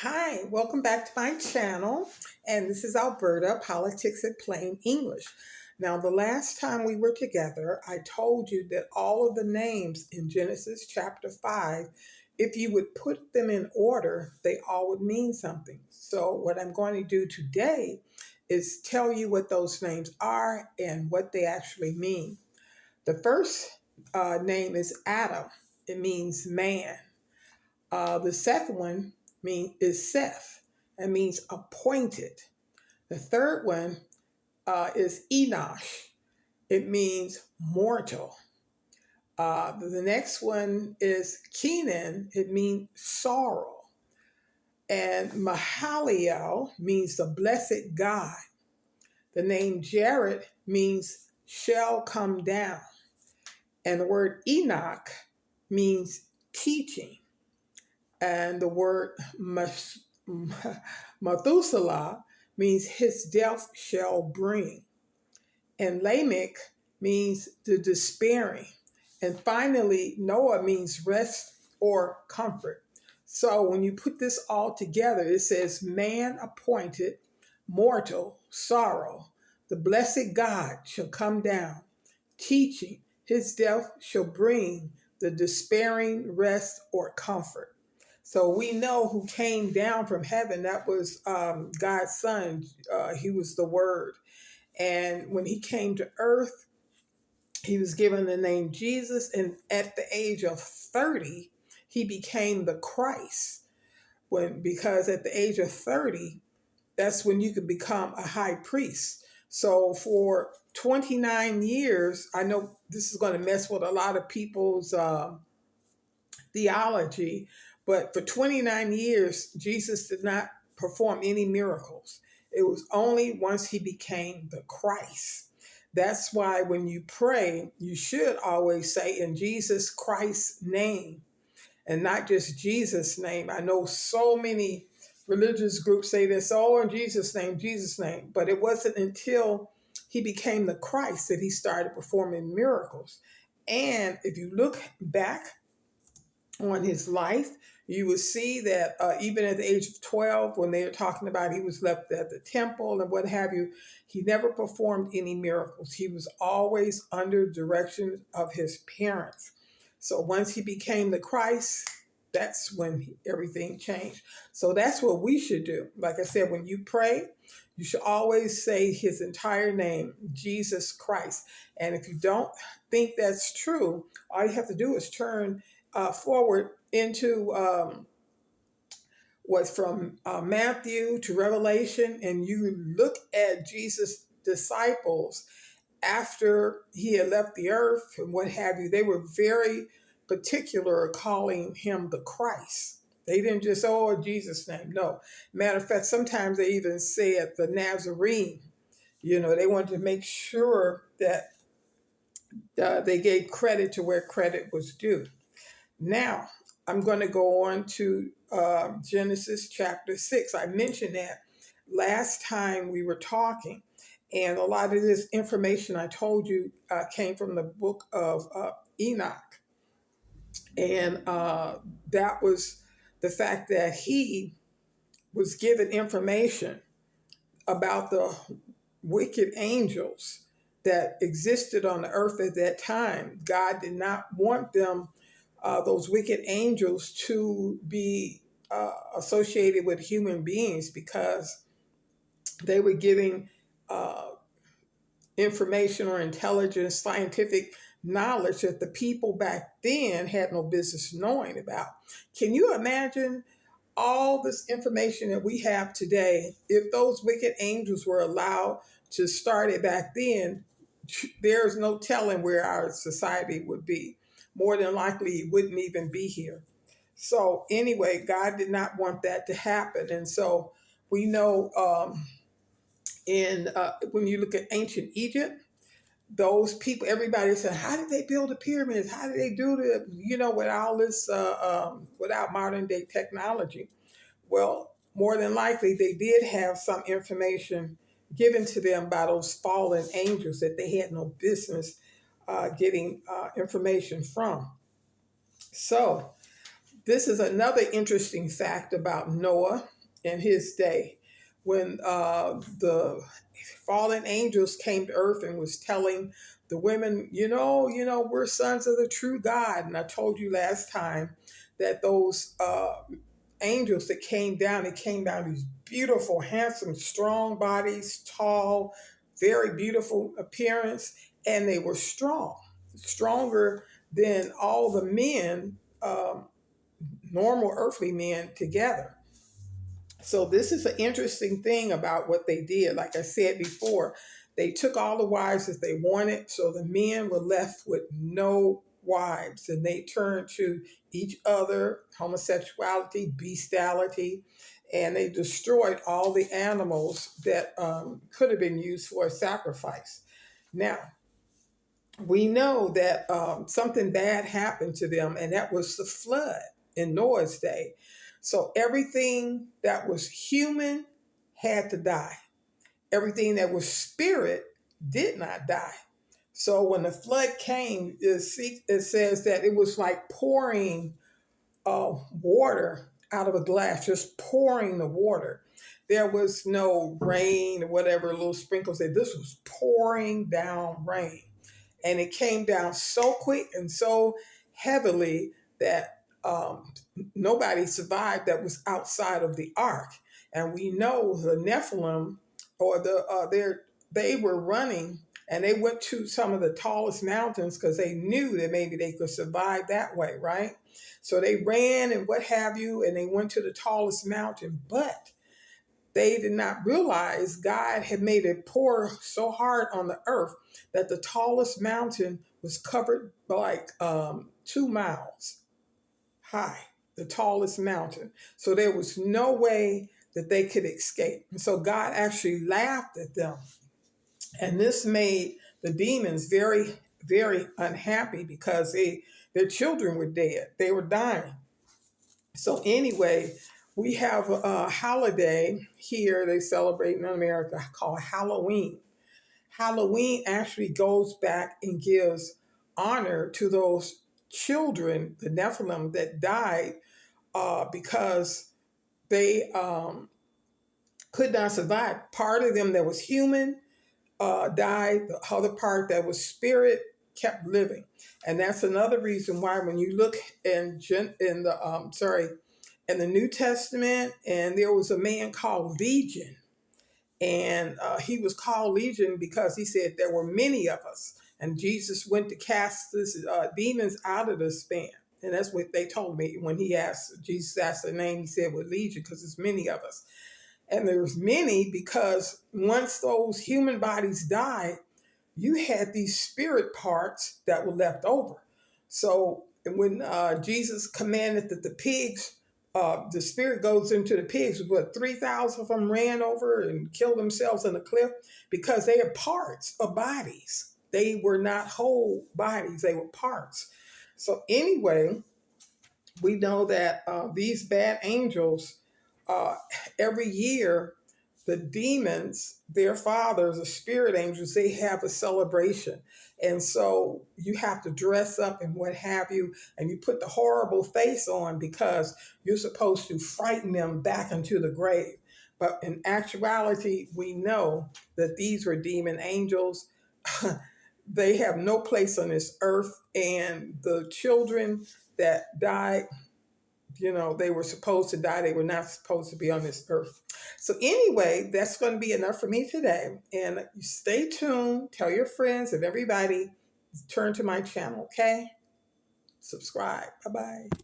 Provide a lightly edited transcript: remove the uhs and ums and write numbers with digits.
Hi, welcome back to my channel. And this is Alberta, Politics in Plain English. Now, the last time we were together, I told you that all of the names in Genesis chapter 5, if you would put them in order, they all would mean something. So, what I'm going to do today is tell you what those names are and what they actually mean. The first name is Adam, it means man. The second one is Seth. It means appointed. The third one is Enosh. It means mortal. The next one is Kenan. It means sorrow. And Mahalalel means the blessed God. The name Jared means shall come down. And the word Enoch means teaching. And the word Methusaleh means his death shall bring. And Lamech means the despairing. And finally, Noah means rest or comfort. So when you put this all together, it says man appointed, mortal, sorrow. The blessed God shall come down, teaching his death shall bring the despairing rest or comfort. So we know who came down from heaven. That was God's son. He was the Word. And when he came to earth, he was given the name Jesus. And at the age of 30, he became the Christ. Because at the age of 30, that's when you could become a high priest. So for 29 years, I know this is going to mess with a lot of people's theology, but for 29 years, Jesus did not perform any miracles. It was only once he became the Christ. That's why when you pray, you should always say in Jesus Christ's name and not just Jesus' name. I know so many religious groups say this, oh, in Jesus' name, Jesus' name. But it wasn't until he became the Christ that he started performing miracles. And if you look back on his life, you will see that even at the age of 12, when they were talking about he was left at the temple and what have you, he never performed any miracles. He was always under direction of his parents. So once he became the Christ, that's when everything changed. So that's what we should do. Like I said, when you pray, you should always say his entire name, Jesus Christ. And if you don't think that's true, all you have to do is turn forward into what's from Matthew to Revelation, and you look at Jesus' disciples after he had left the earth and what have you. They were very particular calling him the Christ. They didn't just, oh, in Jesus' name. No. Matter of fact, sometimes they even said the Nazarene. You know, they wanted to make sure that they gave credit to where credit was due. Now, I'm going to go on to Genesis chapter 6. I mentioned that last time we were talking, and a lot of this information I told you came from the book of Enoch. And that was the fact that he was given information about the wicked angels that existed on the earth at that time. God did not want them, those wicked angels, to be associated with human beings because they were giving information or intelligence, scientific knowledge that the people back then had no business knowing about. Can you imagine all this information that we have today? If those wicked angels were allowed to start it back then, there's no telling where our society would be. More than likely, it wouldn't even be here. So anyway, God did not want that to happen. And so we know when you look at ancient Egypt, those people, everybody said, how did they build the pyramids? How did they do the, with all this, without modern day technology? Well, more than likely, they did have some information given to them by those fallen angels that they had no business getting information from. So This is another interesting fact about Noah and his day. When the fallen angels came to earth and was telling the women, we're sons of the true God. And I told you last time that those angels that came down, they came down these beautiful, handsome, strong bodies, tall, very beautiful appearance, and they were strong, stronger than all the men, normal earthly men together. So this is an interesting thing about what they did. Like I said before, they took all the wives that they wanted, so the men were left with no wives, and they turned to each other, homosexuality, bestiality, and they destroyed all the animals that could have been used for a sacrifice. Now, we know that something bad happened to them, and that was the flood in Noah's day. So everything that was human had to die. Everything that was spirit did not die. So when the flood came, it says that it was like pouring water out of a glass, just pouring the water. There was no rain or whatever, little sprinkles. This was pouring down rain. And it came down so quick and so heavily that nobody survived that was outside of the ark. And we know the Nephilim, or they were running, and they went to some of the tallest mountains because they knew that maybe they could survive that way, right? So they ran and what have you, and they went to the tallest mountain, but they did not realize God had made it pour so hard on the earth that the tallest mountain was covered by like 2 miles high, the tallest mountain. So there was no way that they could escape. And so God actually laughed at them. And this made the demons very, very unhappy because their children were dead. They were dying. So anyway, we have a holiday here they celebrate in America called Halloween. Halloween actually goes back and gives honor to those children, the Nephilim, that died because they could not survive. Part of them that was human died. The other part that was spirit kept living, and that's another reason why when you look in the New Testament, and there was a man called Legion, and he was called Legion because he said there were many of us, and Jesus went to cast this demons out of this man. And that's what they told me when Jesus asked their name. He said, "Well, Legion, because there's many of us." And there's many because once those human bodies died, you had these spirit parts that were left over. So when Jesus commanded that the pigs, the spirit goes into the pigs, what 3,000 of them ran over and killed themselves in a cliff because they are parts of bodies. They were not whole bodies, they were parts. So anyway, we know that these bad angels, uh, every year, the demons, their fathers, the spirit angels, they have a celebration. And so you have to dress up and what have you, and you put the horrible face on because you're supposed to frighten them back into the grave. But in actuality, we know that these were demon angels. They have no place on this earth, and the children that died, they were supposed to die. They were not supposed to be on this earth. So anyway, that's going to be enough for me today. And stay tuned. Tell your friends and everybody, turn to my channel, okay? Subscribe. Bye-bye.